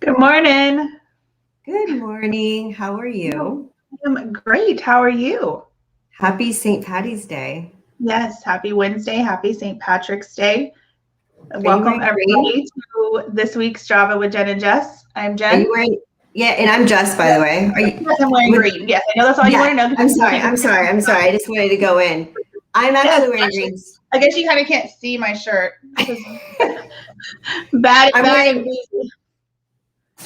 Good morning. Good morning. How are you? I'm great. How are you? Happy St. Patty's Day. Yes, happy Wednesday. Happy St. Patrick's Day. Are you Welcome wearing green? everybody to this week's Java with Jen and Jess. I'm Are you Jen. wearing? Yeah, and I'm Jess, by Yes, the way. Are you? yes, I'm wearing With, green. Yes, I know that's all you yeah. want to know because I'm you sorry. keep it. I just wanted to go in. I'm Yes, actually wearing actually, greens. I guess you kind of can't see my shirt. Bad, I'm bad and wearing. greasy.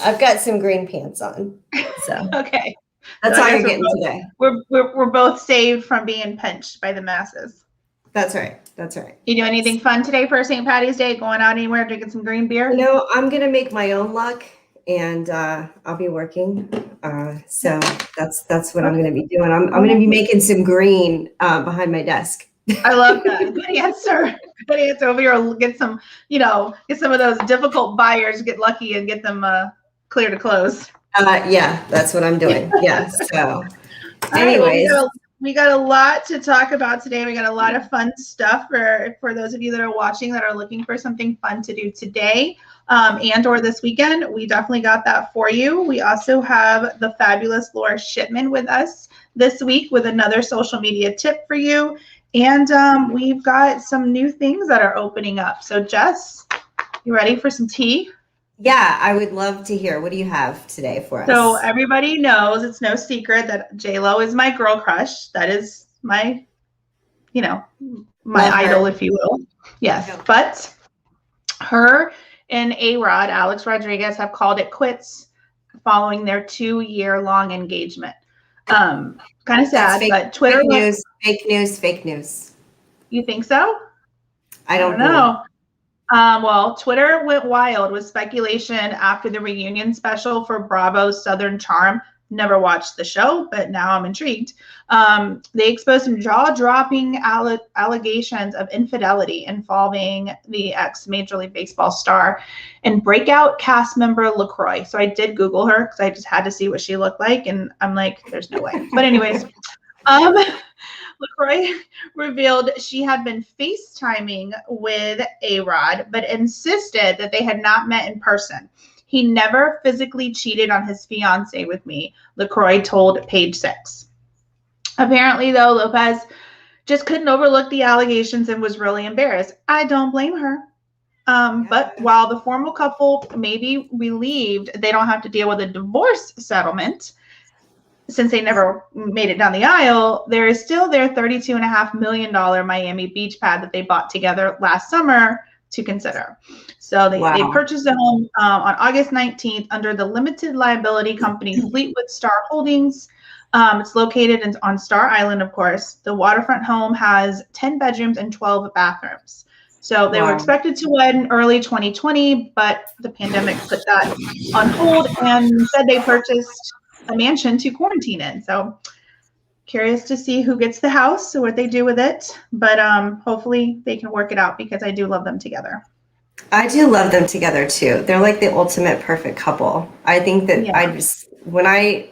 I've got some green pants on, so Okay, so that's I all guess you're we're getting both today. we're both saved from being pinched by the masses. That's right. That's right. You do anything fun today for St. Patty's Day? Going out anywhere, drinking some green beer? I'm gonna make my own luck, and I'll be working. So that's what I'm Okay. gonna be doing. I'm gonna be making some green behind my desk. I love that. Good answer. Good answer. Over here, get some, get some of those difficult buyers, get lucky and get them clear to close. Yeah, that's what I'm doing. Yeah. So, All right. Well, anyways, we got a lot to talk about today. We got a lot of fun stuff for those of you that are watching that are looking for something fun to do today and or this weekend. We definitely got that for you. We also have the fabulous Laura Shipman with us this week with another social media tip for you. And we've got some new things that are opening up. So Jess, you ready for some tea? yeah, I would love to hear. What do you have today for So us? everybody knows it's no secret that J-Lo is my girl crush. That is my, you know, my Love idol, her. if you will. Yes. Yep. But her and A-Rod, Alex Rodriguez, have called it quits following their 2-year long engagement. Kind of That's sad, but Twitter fake went, news, fake news, fake news. you think so? I I don't don't believe. know. Well, Twitter went wild with speculation after the reunion special for Bravo's Southern Charm. Never watched the show, but now I'm intrigued. They exposed some jaw-dropping allegations of infidelity involving the ex-Major League Baseball star and breakout cast member LaCroix. So I did Google her because I just had to see what she looked like, and I'm like, there's no way. But anyways, um, LaCroix revealed she had been FaceTiming with A-Rod, but insisted that they had not met in person. He never physically cheated on his fiancee with me, LaCroix told Page Six. Apparently, though, Lopez just couldn't overlook the allegations and was really embarrassed. I don't blame her. But while the formal couple may be relieved they don't have to deal with a divorce settlement, since they never made it down the aisle, there is still their $32.5 million Miami beach pad that they bought together last summer to consider. So they Wow. purchased a home on August 19th under the limited liability company Fleetwood Star Holdings. It's located on Star Island, of course. The waterfront home has 10 bedrooms and 12 bathrooms. So they were Wow. expected to wed in early 2020, but the pandemic put that on hold, and instead they purchased a mansion to quarantine in. So curious to see who gets the house or what they do with it. But hopefully they can work it out because I do love them together. I do love them together too. They're like the ultimate perfect couple. I think that Yeah. when I,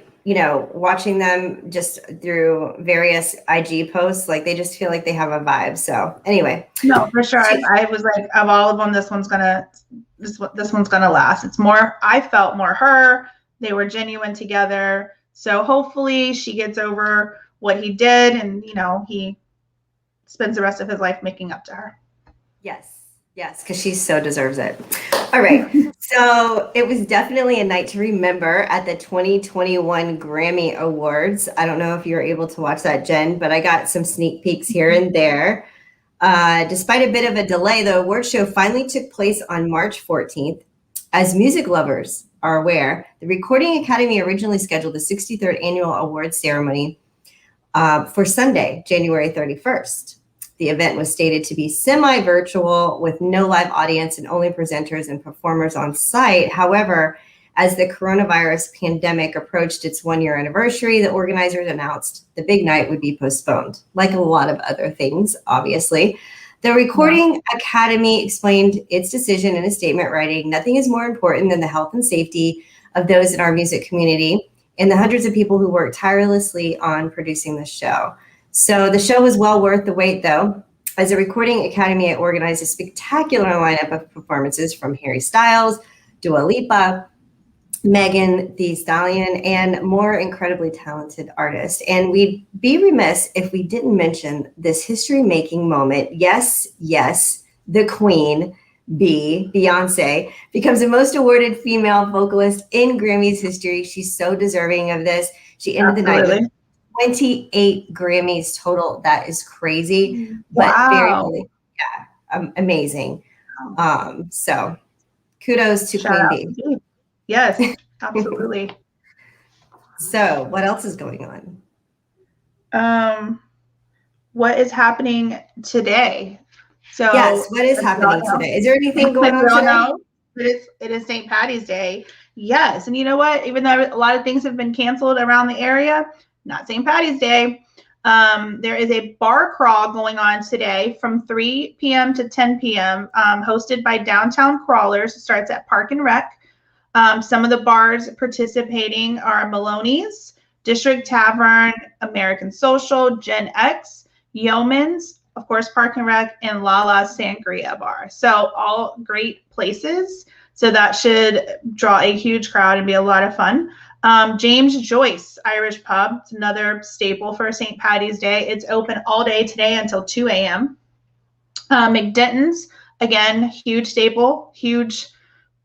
watching them just through various IG posts, like they just feel like they have a vibe. So anyway, No, for sure. I was like, of all of them, this one's gonna last. It's more. I felt more her. They were genuine together. So hopefully she gets over what he did, and he spends the rest of his life making up to her. yes, because she so deserves it. All right. So it was definitely a night to remember at the 2021 Grammy Awards. I don't know if you were able to watch that, Jen, but I got some sneak peeks here and there. Despite a bit of a delay, the award show finally took place on March 14th. As music lovers are aware, the Recording Academy originally scheduled the 63rd annual awards ceremony for Sunday, January 31st. The event was stated to be semi-virtual with no live audience and only presenters and performers on site. However, as the coronavirus pandemic approached its 1-year anniversary, the organizers announced the big night would be postponed, like a lot of other things, obviously. The Recording Academy explained its decision in a statement writing, "Nothing is more important than the health and safety of those in our music community and the hundreds of people who worked tirelessly on producing the show." So the show was well worth the wait, though. As a Recording Academy, it organized a spectacular lineup of performances from Harry Styles, Dua Lipa, Megan Thee Stallion, and more incredibly talented artists. And we'd be remiss if we didn't mention this history-making moment. Yes, yes, the Queen Bee, Beyonce, becomes the most awarded female vocalist in Grammys history. She's so deserving of this. She ended the night with 28 Grammys total. That is crazy, but very, amazing. So kudos to Queen Bee. Yes, absolutely. So what else is going on? What is happening today? So yes, what is happening today? Is there anything going on today? It is St. Patty's Day. Yes. And you know what? Even though a lot of things have been canceled around the area, not St. Patty's Day. There is a bar crawl going on today from 3 p.m. to 10 p.m. Hosted by Downtown Crawlers. It starts at Park and Rec. Some of the bars participating are Maloney's, District Tavern, American Social, Jen X, Yeoman's, of course, Park and Rec, and Lala Sangria Bar. So all great places. So that should draw a huge crowd and be a lot of fun. James Joyce Irish Pub. It's another staple for St. Patty's Day. It's open all day today until 2 a.m. McDenton's, again, huge staple, huge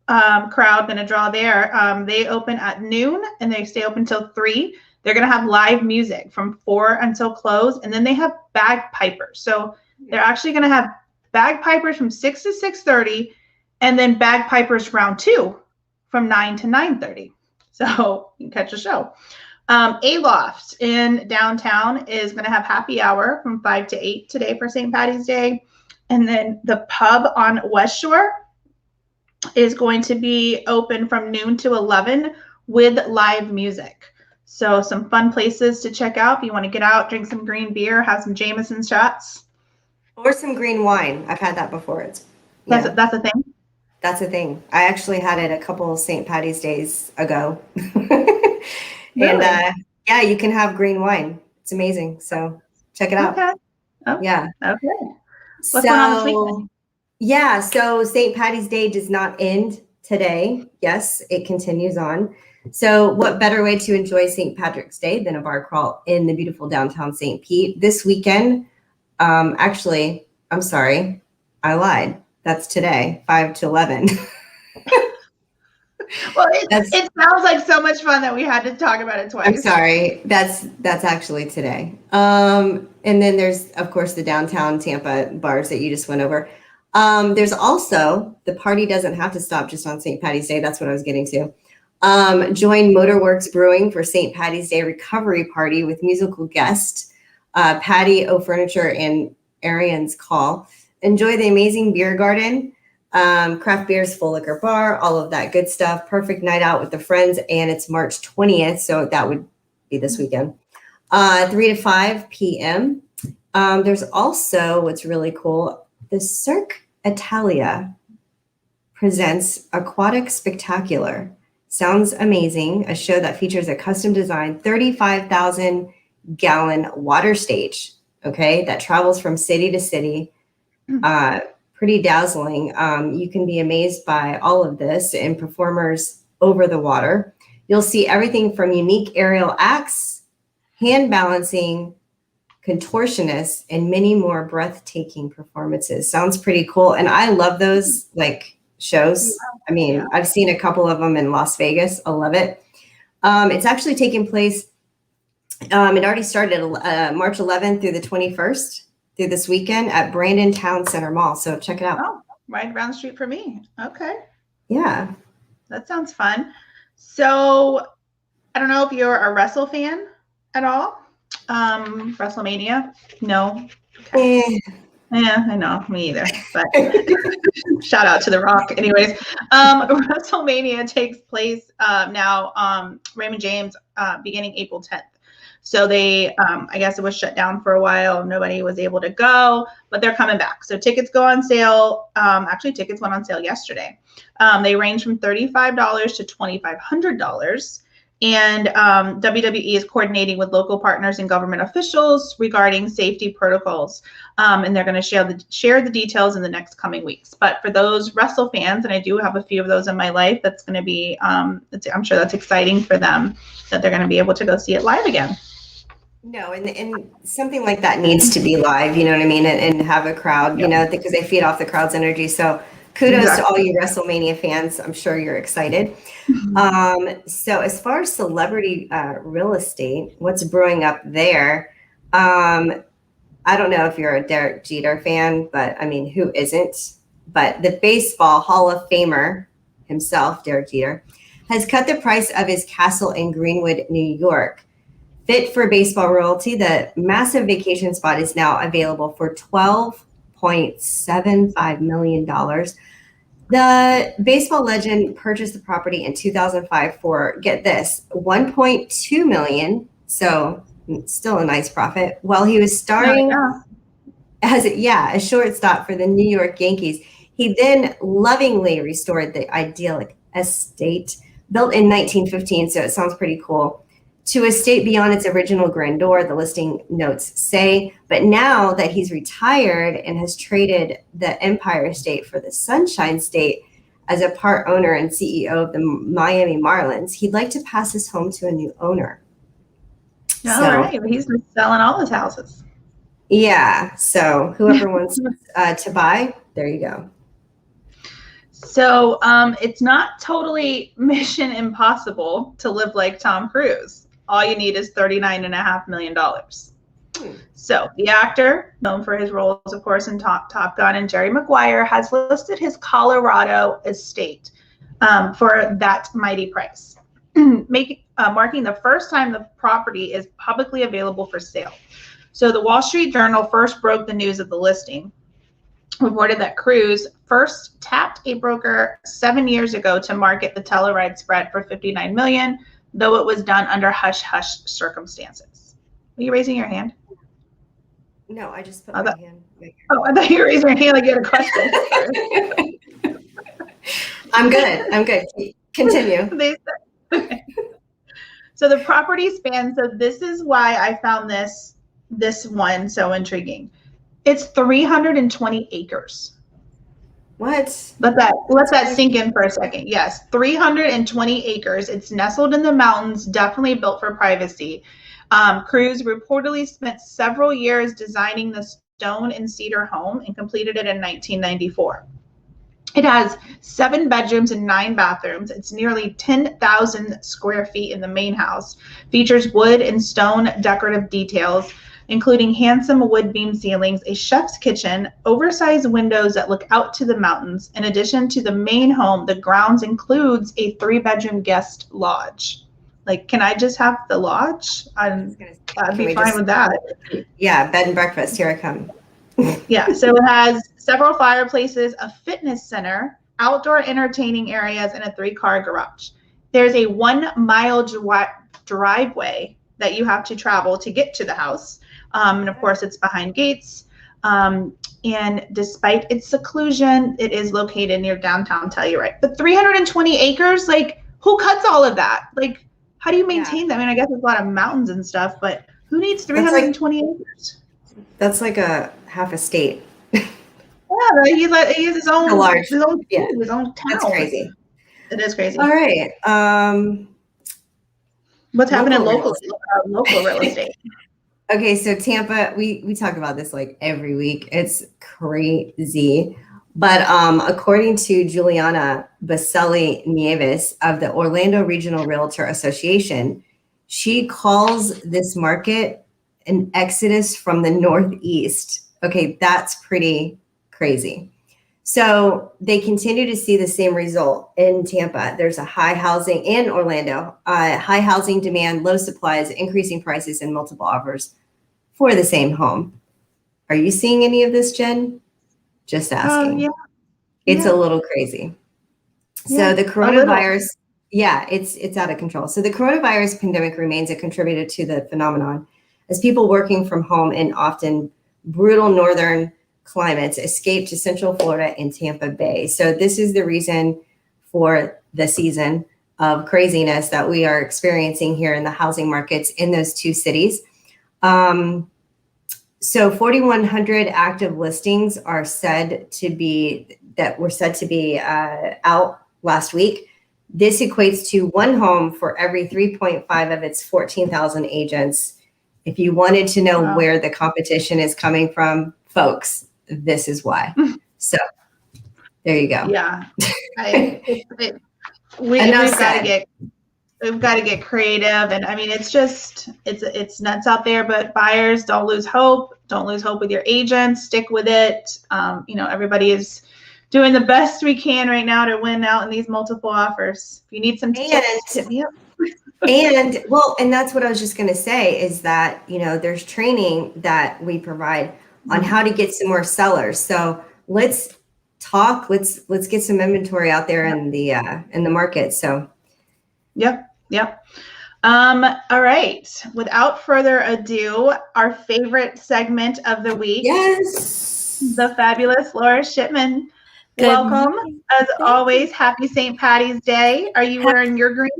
crowd going to draw there. They open at noon and they stay open till 3. They're going to have live music from 4 until close, and then they have bagpipers. So they're actually going to have bagpipers from 6 to 6:30, and then bagpipers round 2 from 9 to 9:30. So you can catch a show. Aloft in downtown is going to have happy hour from 5 to 8 today for St. Patty's Day. And then the pub on West Shore is going to be open from noon to 11 with live music. So some fun places to check out if you want to get out, drink some green beer, have some Jameson shots. Or some green wine. I've had that before. That's a thing? That's a thing. I actually had it a couple of St. Patty's Days ago. Really? And yeah, you can have green wine. It's amazing. So check it out. Okay. Oh, yeah. Okay. What's going on this weekend? Yeah, so St. Patty's Day does not end today. Yes, it continues on. So what better way to enjoy St. Patrick's Day than a bar crawl in the beautiful downtown St. Pete this weekend? Actually, I'm sorry, I lied. That's today, 5 to 11. Well, it sounds like so much fun that we had to talk about it twice. I'm sorry. That's actually today. And then there's, of course, the downtown Tampa bars that you just went over. There's also, the party doesn't have to stop just on St. Patty's Day. That's what I was getting to. Join Motorworks Brewing for St. Patty's Day recovery party with musical guest Patty O'Furniture and Arian's Call. Enjoy the amazing beer garden, craft beers, full liquor bar, all of that good stuff. Perfect night out with the friends, and it's March 20th, so that would be this weekend. 3 to 5 p.m. There's also, what's really cool, the Cirque Italia presents Aquatic Spectacular. Sounds amazing. A show that features a custom designed 35,000 gallon water stage, okay, that travels from city to city. Pretty dazzling. You can be amazed by all of this and performers over the water. You'll see everything from unique aerial acts, hand balancing, contortionists, and many more breathtaking performances. Sounds pretty cool. And I love those shows. I mean, I've seen a couple of them in Las Vegas. I love it. It's actually taking place. It already started March 11th through the 21st through this weekend at Brandon Town Center Mall. So check it out. Oh, right around the street for me. Okay. Yeah. That sounds fun. So I don't know if you're a wrestle fan at all. WrestleMania? No. Okay. Yeah, I know. Me either. But shout out to The Rock. Anyways, WrestleMania takes place now, Raymond James, beginning April 10th. So they, I guess it was shut down for a while. Nobody was able to go, but they're coming back. So tickets go on sale. Actually, tickets went on sale yesterday. They range from $35 to $2,500. And WWE is coordinating with local partners and government officials regarding safety protocols. And they're going to share the details in the next coming weeks. But for those wrestle fans, and I do have a few of those in my life, that's going to be, I'm sure that's exciting for them that they're going to be able to go see it live again. No, and something like that needs to be live, you know what I mean? And have a crowd, you know, because they feed off the crowd's energy. So kudos to all you WrestleMania fans. I'm sure you're excited. So as far as celebrity real estate, what's brewing up there? I don't know if you're a Derek Jeter fan, but I mean, who isn't? But the Baseball Hall of Famer himself, Derek Jeter, has cut the price of his castle in Greenwood, New York. Fit for baseball royalty, the massive vacation spot is now available for $12.75 million. The baseball legend purchased the property in 2005 for, get this, $1.2 million. So still a nice profit. While he was starring as a shortstop for the New York Yankees, he then lovingly restored the idyllic estate built in 1915. So it sounds pretty cool. To a state beyond its original grandeur, the listing notes say. But now that he's retired and has traded the Empire State for the Sunshine State as a part owner and CEO of the Miami Marlins, he'd like to pass his home to a new owner. All right. He's been selling all his houses. Yeah. So whoever wants to buy, there you go. So it's not totally mission impossible to live like Tom Cruise. All you need is $39.5 million. So the actor, known for his roles, of course, in Top Gun and Jerry Maguire, has listed his Colorado estate for that mighty price, marking the first time the property is publicly available for sale. So the Wall Street Journal first broke the news of the listing, reported that Cruise first tapped a broker 7 years ago to market the Telluride spread for $59 million, though it was done under hush-hush circumstances. Are you raising your hand? No, I just put my hand right here. Oh, I thought you were raising your hand like you had a question. I'm good. Continue. Okay. So the property spans, so this is why I found this one so intriguing. It's 320 acres. What? Let that sink in for a second. Yes, 320 acres. It's nestled in the mountains, definitely built for privacy. Cruise reportedly spent several years designing the stone and cedar home and completed it in 1994. It has 7 bedrooms and 9 bathrooms. It's nearly 10,000 square feet in the main house. Features wood and stone decorative details, including handsome wood beam ceilings, a chef's kitchen, oversized windows that look out to the mountains. In addition to the main home, the grounds includes a 3-bedroom guest lodge. Like, can I just have the lodge? I'd be fine with that. Yeah, bed and breakfast. Here I come. Yeah, so it has several fireplaces, a fitness center, outdoor entertaining areas, and a 3-car garage. There's a 1-mile driveway that you have to travel to get to the house. And of course, it's behind gates. And despite its seclusion, it is located near downtown Telluride. But 320 acres, like, who cuts all of that? Like, how do you maintain that? I mean, I guess there's a lot of mountains and stuff, but who needs 320 acres? That's like a half a state. Yeah, he has his own town. That's crazy. It is crazy. All right. What's happening local real estate? Okay, so Tampa, we talk about this like every week. It's crazy. But according to Juliana Baselli Nieves of the Orlando Regional Realtor Association, she calls this market an exodus from the Northeast. Okay, that's pretty crazy. So they continue to see the same result in Tampa. There's a high housing in Orlando, high housing demand, low supplies, increasing prices, and multiple offers for the same home. Are you seeing any of this, Jen? Just asking. Yeah. It's a little crazy. So the coronavirus, it's out of control. So the coronavirus pandemic remains a contributor to the phenomenon as people working from home in often brutal northern climates escape to Central Florida and Tampa Bay. So this is the reason for the season of craziness that we are experiencing here in the housing markets in those two cities. So 4,100 active listings are said to be out last week. This equates to one home for every 3.5 of its 14,000 agents. If you wanted to know where the competition is coming from, folks, this is why. So there you go. Yeah, we've got to get creative, and I mean, it's nuts out there. But buyers, don't lose hope. Don't lose hope with your agents. Stick with it. Everybody is doing the best we can right now to win out in these multiple offers. If you need some tips, hit me up. And that's what I was just going to say is that, there's training that we provide on how to get some more sellers. So let's talk, let's get some inventory out there in the market. So. Yep. All right. Without further ado, our favorite segment of the week. Yes. The fabulous Laura Shipman. Good Welcome. morning. As always, happy St. Patty's Day. Are you wearing your green?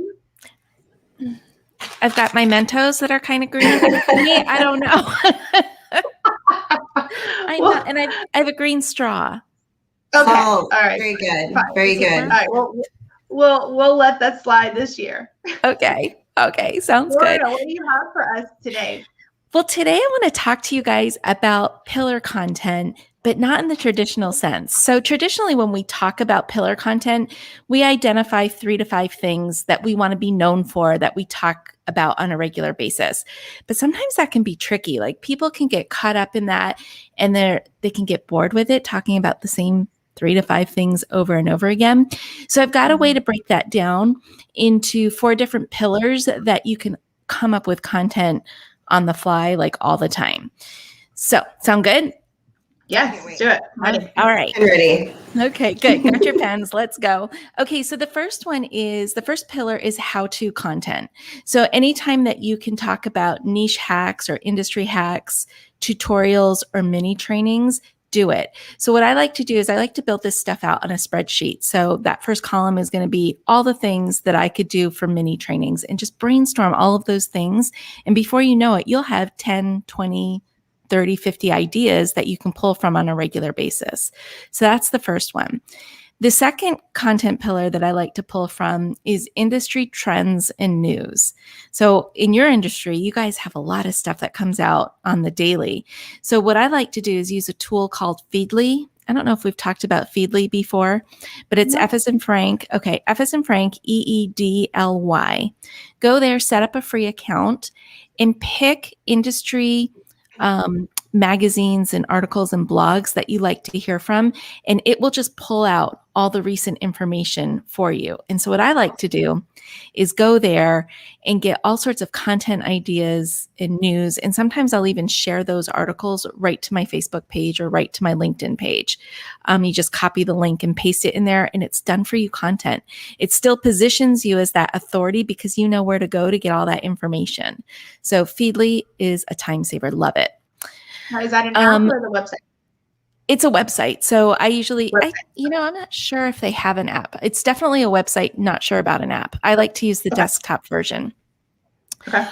I've got my Mentos that are kind of green. Me, I don't know. I have a green straw. Okay. All right. Very good. Fine. Very good. All right. Well, we'll let that slide this year. Okay. Sounds Laura, good. What do you have for us today? Well, today I want to talk to you guys about pillar content, but not in the traditional sense. So traditionally, when we talk about pillar content, we identify 3 to 5 things that we want to be known for, that we talk about on a regular basis. But sometimes that can be tricky. Like people can get caught up in that and they can get bored with it, talking about the same 3 to 5 things over and over again. So I've got a way to break that down into 4 different pillars that you can come up with content on the fly, like all the time. So sound good? Yes, let's do it. Ready. All right. I'm ready. Okay, good. Got your pens. Let's go. Okay, so the first pillar is how-to content. So anytime that you can talk about niche hacks or industry hacks, tutorials, or mini trainings, do it. So what I like to do is I like to build this stuff out on a spreadsheet. So that first column is going to be all the things that I could do for mini trainings and just brainstorm all of those things. And before you know it, you'll have 10, 20, 30, 50 ideas that you can pull from on a regular basis. So that's the first one. The second content pillar that I like to pull from is industry trends and news. So in your industry, you guys have a lot of stuff that comes out on the daily. So what I like to do is use a tool called Feedly. I don't know if we've talked about Feedly before, but it's F as in Frank. Okay, F as in Frank, EEDLY. Go there, set up a free account, and pick industry magazines and articles and blogs that you like to hear from, and it will just pull out all the recent information for you. And so what I like to do is go there and get all sorts of content ideas and news. And sometimes I'll even share those articles right to my Facebook page or right to my LinkedIn page. You just copy the link and paste it in there, and it's done for you content. It still positions you as that authority because you know where to go to get all that information. So Feedly is a time saver. Love it. Now, is that an app or the website? It's a website. So I usually, I'm not sure if they have an app. It's definitely a website, not sure about an app. I like to use the desktop version. Okay.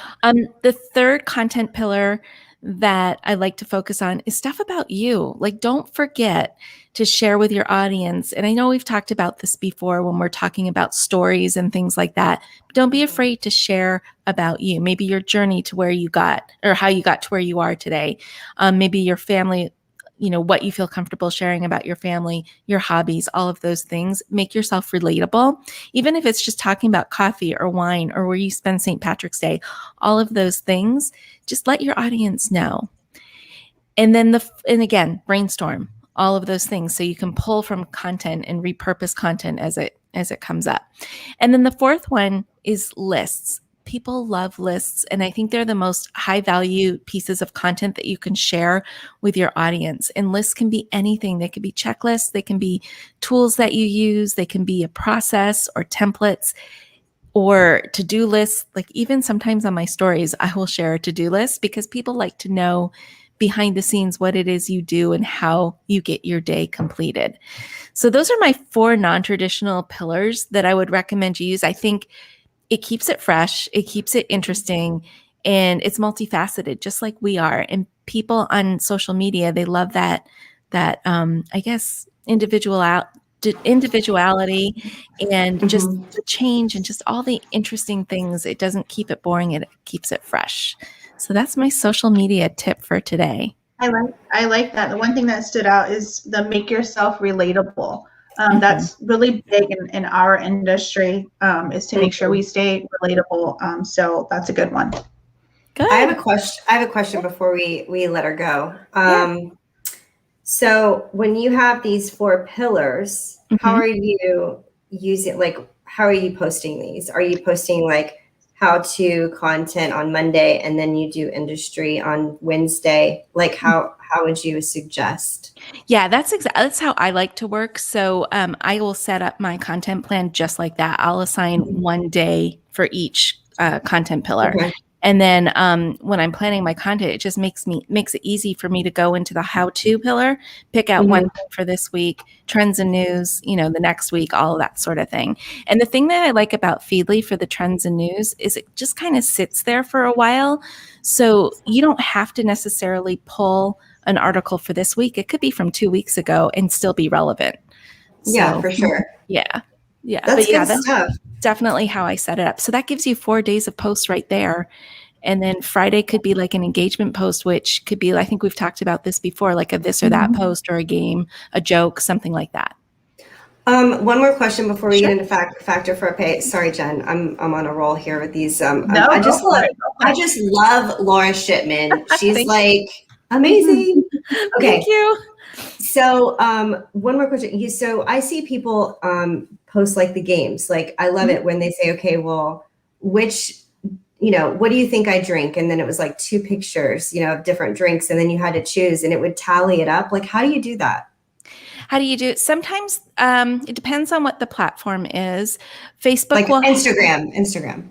The third content pillar that I like to focus on is stuff about you. Like, don't forget to share with your audience. And I know we've talked about this before when we're talking about stories and things like that. But don't be afraid to share about you. Maybe your journey to where you got, or how you got to where you are today. Maybe your family, what you feel comfortable sharing about your family, your hobbies, all of those things. Make yourself relatable. Even if it's just talking about coffee or wine or where you spend St. Patrick's Day, all of those things, just let your audience know. And then again, brainstorm all of those things so you can pull from content and repurpose content as it comes up. And then the fourth one is lists. People love lists, and I think they're the most high value pieces of content that you can share with your audience. And lists can be anything. They can be checklists. They can be tools that you use. They can be a process or templates or to-do lists. Like even sometimes on my stories, I will share a to-do list because people like to know behind the scenes what it is you do and how you get your day completed. So those are my 4 non-traditional pillars that I would recommend you use. I think it keeps it fresh, it keeps it interesting, and it's multifaceted, just like we are. And people on social media, they love that I guess individuality and just the change and just all the interesting things. It doesn't keep it boring, it keeps it fresh. So that's my social media tip for today. I like that. The one thing that stood out is the make yourself relatable. That's really big in our industry, is to make sure we stay relatable. So that's a good one. Good. I have a question before we let her go. So when you have these 4 pillars, how are you using, like, how are you posting these? Are you posting like how to content on Monday and then you do industry on Wednesday? Like how would you suggest? Yeah, that's how I like to work. So I will set up my content plan just like that. I'll assign one day for each content pillar. Okay. And then when I'm planning my content, it just makes it easy for me to go into the how-to pillar, pick out one thing for this week, trends and news, the next week, all of that sort of thing. And the thing that I like about Feedly for the trends and news is it just kind of sits there for a while. So you don't have to necessarily pull an article for this week. It could be from 2 weeks ago and still be relevant. Yeah, for sure. Yeah. That's good stuff. Definitely how I set it up. So that gives you 4 days of posts right there. And then Friday could be like an engagement post, which could be, I think we've talked about this before, like a this or that post or a game, a joke, something like that. One more question before we get into Factor Frappe. Sorry, Jen, I'm on a roll here with these. I just love Laura Shipman. She's like amazing. Okay. Thank you. So one more question. So I see people post like the games. Like I love it when they say, okay, well, which, what do you think I drink? And then it was like 2 pictures, of different drinks. And then you had to choose and it would tally it up. Like, how do you do that? How do you do it? Sometimes it depends on what the platform is. Facebook like will Instagram.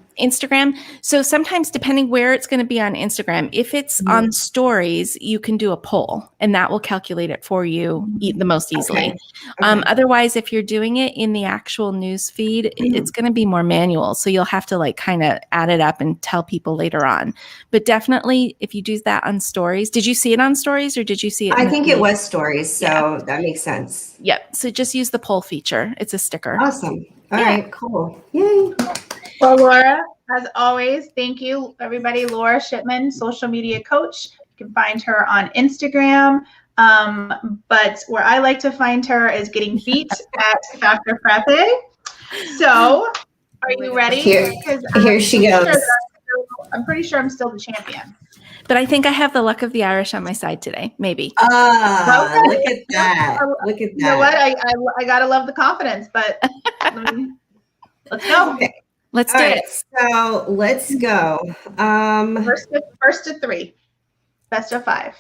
So sometimes depending where it's going to be on Instagram, if it's on stories, you can do a poll and that will calculate it for you the most easily. Okay. Otherwise, if you're doing it in the actual news feed, it's going to be more manual. So you'll have to like kind of add it up and tell people later on. But definitely if you do that on stories, did you see it on stories or did you see it? I think it was stories. So that makes sense. Yep. So just use the poll feature. It's a sticker. Awesome. All right, cool. Yay. Well, Laura, as always, thank you, everybody. Laura Shipman, social media coach. You can find her on Instagram. But where I like to find her is getting beat at Factor Frappe. So, are you ready? Here she goes. I'm pretty sure I'm still the champion. But I think I have the luck of the Irish on my side today. Maybe. Look at that. Look at that. You know what? I gotta love the confidence, but let's go. Okay. Let's do it. So let's go. First to 3. Best of 5.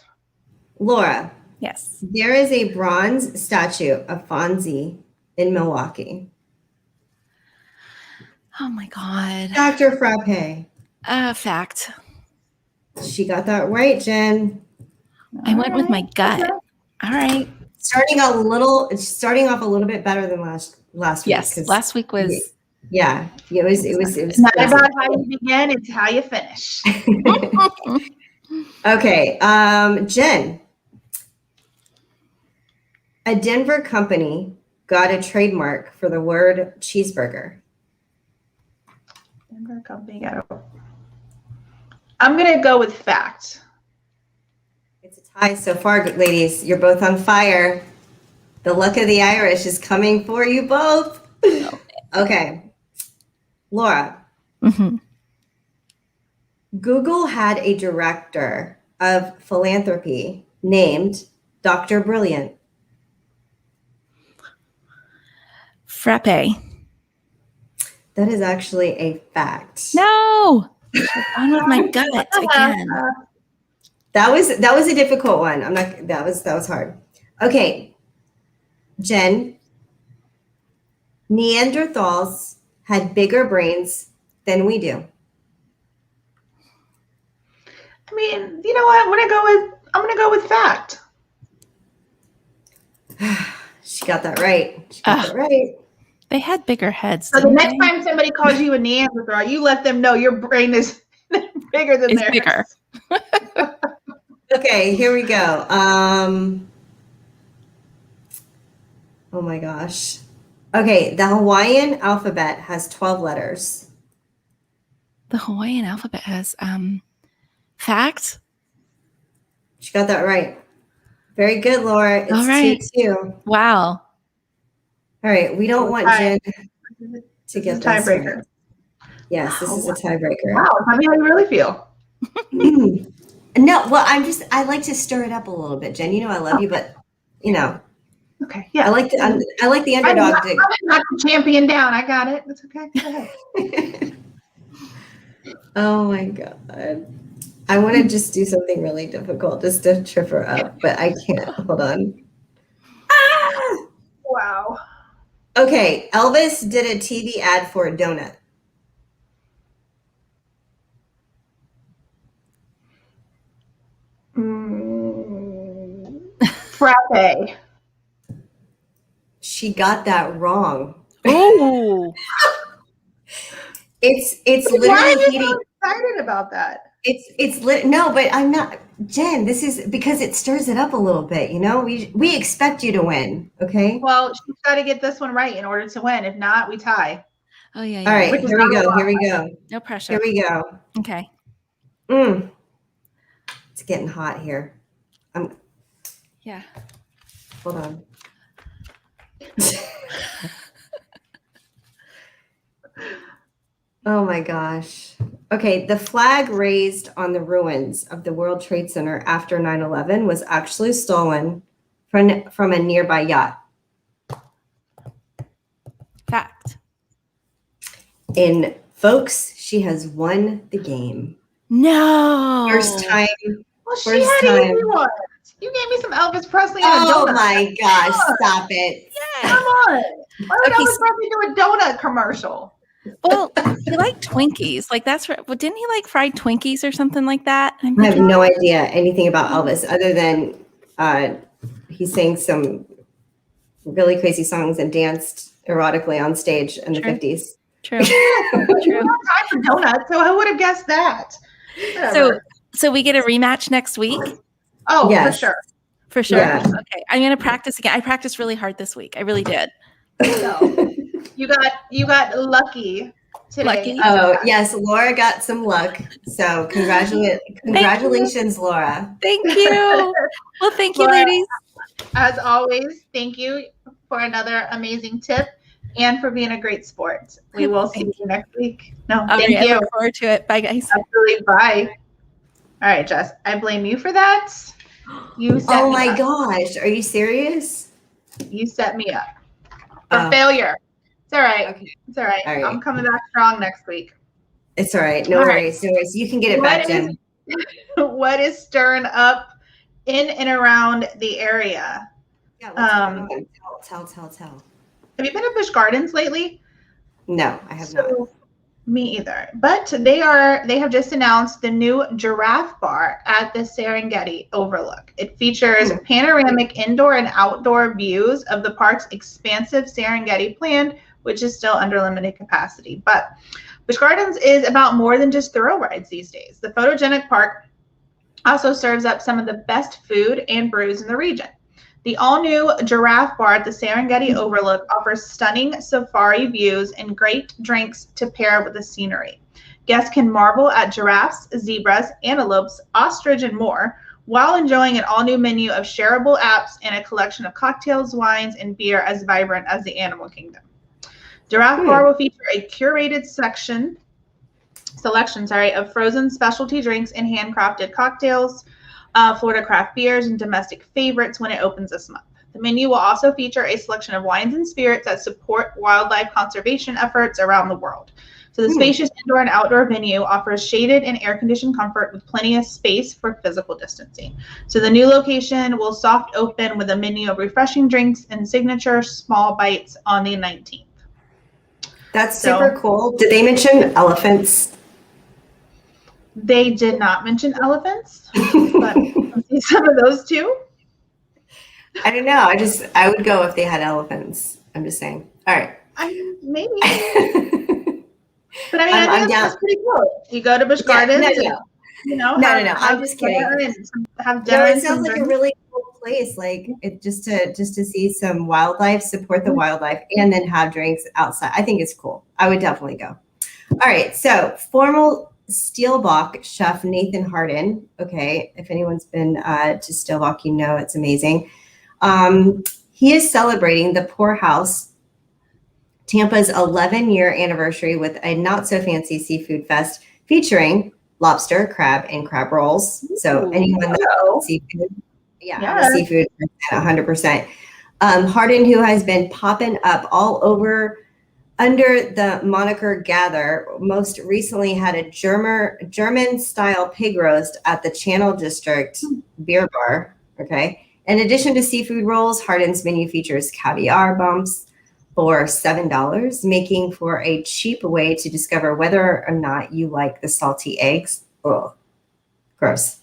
Laura. Yes. There is a bronze statue of Fonzie in Milwaukee. Oh my God. Dr. Frappe. Fact. She got that right, Jen. I went with my gut. All right. Starting off a little bit better than last week. Yes, last week was. Yeah, it was. It's not about how you begin; it's how you finish. Okay, Jen. A Denver company got a trademark for the word cheeseburger. Denver company got a. I'm gonna go with fact. It's a tie so far, ladies. You're both on fire. The luck of the Irish is coming for you both. Okay. Laura. Google had a director of philanthropy named Dr. Brilliant. Frappe. That is actually a fact. No. I'm with my gut again. That was a difficult one. That was hard. Okay. Jen, Neanderthals had bigger brains than we do. I mean, you know what? I'm gonna go with I'm going to go with fact. She got that right. She got that right. They had bigger heads. So the next time somebody calls you a Neanderthal, you let them know your brain is bigger than theirs. Bigger. Okay, here we go. Oh my gosh. Okay, the Hawaiian alphabet has 12 letters. The Hawaiian alphabet has fact. She got that right. Very good, Laura. It's All right. 2-2. Wow. All right, we don't want Jen to get this tiebreaker. Right. Yes, this is a tiebreaker. Wow, tell me how you really feel. No, well, I like to stir it up a little bit, Jen. You know I love you, but you know. Okay, yeah. I like the underdog. I'm not the champion down. I got it. It's okay. Go ahead. Oh my God. I want to just do something really difficult just to trip her up, but I can't. Hold on. Ah! Wow. Okay, Elvis did a TV ad for a donut. Frappe. She got that wrong. Oh. It's Why are literally you heating. so excited about that? No, but I'm not, Jen. This is because it stirs it up a little bit. You know, we expect you to win. Okay. Well, she's got to get this one right in order to win. If not, we tie. Oh yeah. All right. Here we go. Here we go. No pressure. Here we go. Okay. It's getting hot here. Yeah. Hold on. Oh my gosh. Okay, the flag raised on the ruins of the World Trade Center after 9/11 was actually stolen from a nearby yacht. Fact. And folks, she has won the game. No. First time. Well, she First had time. easy ones. You gave me some Elvis Presley and a Oh donut. my gosh, stop it. Come on. Why would Okay, Elvis Presley do a donut commercial? Well, he liked Twinkies. Like that's well, didn't he like fried Twinkies or something like that? I have no idea anything about Elvis other than he sang some really crazy songs and danced erotically on stage in the 50s. True. True. Time for donuts, so I would have guessed that. Whatever. So we get a rematch next week? Oh, Yes. for sure. For sure. Yeah. Okay. I'm gonna practice again. I practiced really hard this week. I really did. So you got lucky today. Lucky? Oh, yes, Laura got some luck. So congratulations, Laura. Thank you. Well, thank you, Laura, ladies. As always, thank you for another amazing tip and for being a great sport. We will see you next week. No, All thank right, you. I look forward to it. Bye, guys. Absolutely. Bye. All right, Jess. I blame you for that. You set Oh me my up. gosh, are you serious? You set me up for failure. It's all right. Okay. It's all right. All right. I'm coming back strong next week. It's all right. No All worries. No worries. You can get it back, Jen. What is stirring up in and around the area? Yeah, what's going on? Tell. Have you been to Busch Gardens lately? No, I have not. Me either. But they have just announced the new giraffe bar at the Serengeti Overlook. It features panoramic indoor and outdoor views of the park's expansive Serengeti plan, which is still under limited capacity. But Busch Gardens is about more than just thrill rides these days. The photogenic park also serves up some of the best food and brews in the region. The all-new giraffe bar at the Serengeti Overlook offers stunning safari views and great drinks to pair with the scenery. Guests can marvel at giraffes, zebras, antelopes, ostrich, and more, while enjoying an all-new menu of shareable apps and a collection of cocktails, wines, and beer as vibrant as the animal kingdom. Giraffe Bar will feature a curated selection of frozen specialty drinks and handcrafted cocktails, Florida craft beers, and domestic favorites when it opens this month. The menu will also feature a selection of wines and spirits that support wildlife conservation efforts around the world. So the spacious indoor and outdoor venue offers shaded and air-conditioned comfort with plenty of space for physical distancing. So the new location will soft open with a menu of refreshing drinks and signature small bites on the 19th. That's super cool. Did they mention elephants? They did not mention elephants, but I see some of those too. I don't know. I would go if they had elephants. I'm just saying. All right. Maybe. I'm But I mean, I think that's pretty cool. You go to Busch Gardens, no. No. I'm just kidding. Have dinner. No, it sounds like a really cool place. Like it just to see some wildlife, support the wildlife, and then have drinks outside. I think it's cool. I would definitely go. All right. So formal Steelbach chef Nathan Hardin. Okay, if anyone's been to Steelbach, you know it's amazing. He is celebrating the Poorhouse Tampa's 11-year anniversary with a not so fancy seafood fest featuring lobster, crab, and crab rolls. So anyone that loves seafood, I'm a seafood 100%. Hardin, who has been popping up all over under the moniker Gather, most recently had a German-style pig roast at the Channel District Beer Bar. Okay. In addition to seafood rolls, Hardin's menu features caviar bumps for $7, making for a cheap way to discover whether or not you like the salty eggs. Oh, gross.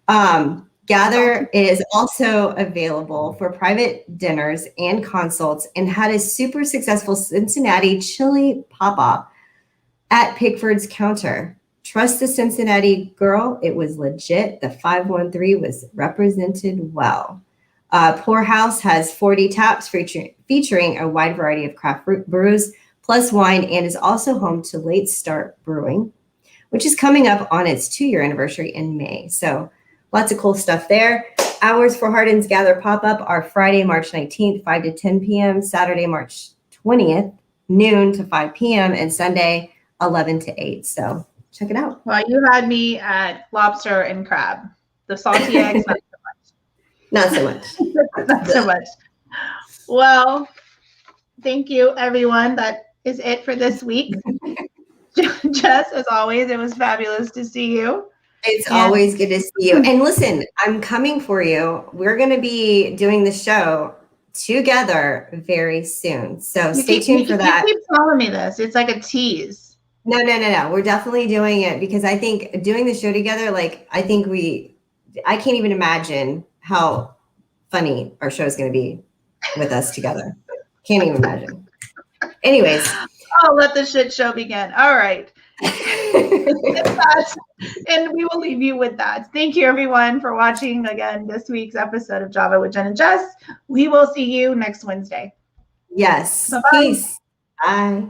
Gather is also available for private dinners and consults and had a super successful Cincinnati chili pop-up at Pickford's counter. Trust the Cincinnati girl, it was legit. The 513 was represented well. Poorhouse has 40 taps featuring a wide variety of craft brews plus wine, and is also home to Late Start Brewing, which is coming up on its 2-year anniversary in May. So lots of cool stuff there. Hours for Hardin's Gather pop-up are Friday, March 19th, 5 to 10 p.m., Saturday, March 20th, noon to 5 p.m., and Sunday, 11 to 8. So check it out. Well, you had me at lobster and crab. The salty eggs, not so much. Not so much. Well, thank you, everyone. That is it for this week. Jess, as always, it was fabulous to see you. It's always good to see you. And listen, I'm coming for you. We're going to be doing the show together very soon. So stay tuned for that. You keep telling me this. It's like a tease. No. We're definitely doing it because I think doing the show together, I can't even imagine how funny our show is going to be with us together. Can't even imagine. Anyways. I'll let the shit show begin. All right. And we will leave you with that. Thank you, everyone, for watching again this week's episode of Java with Jen and Jess. We will see you next Wednesday. Yes. Bye-bye. Peace. Bye.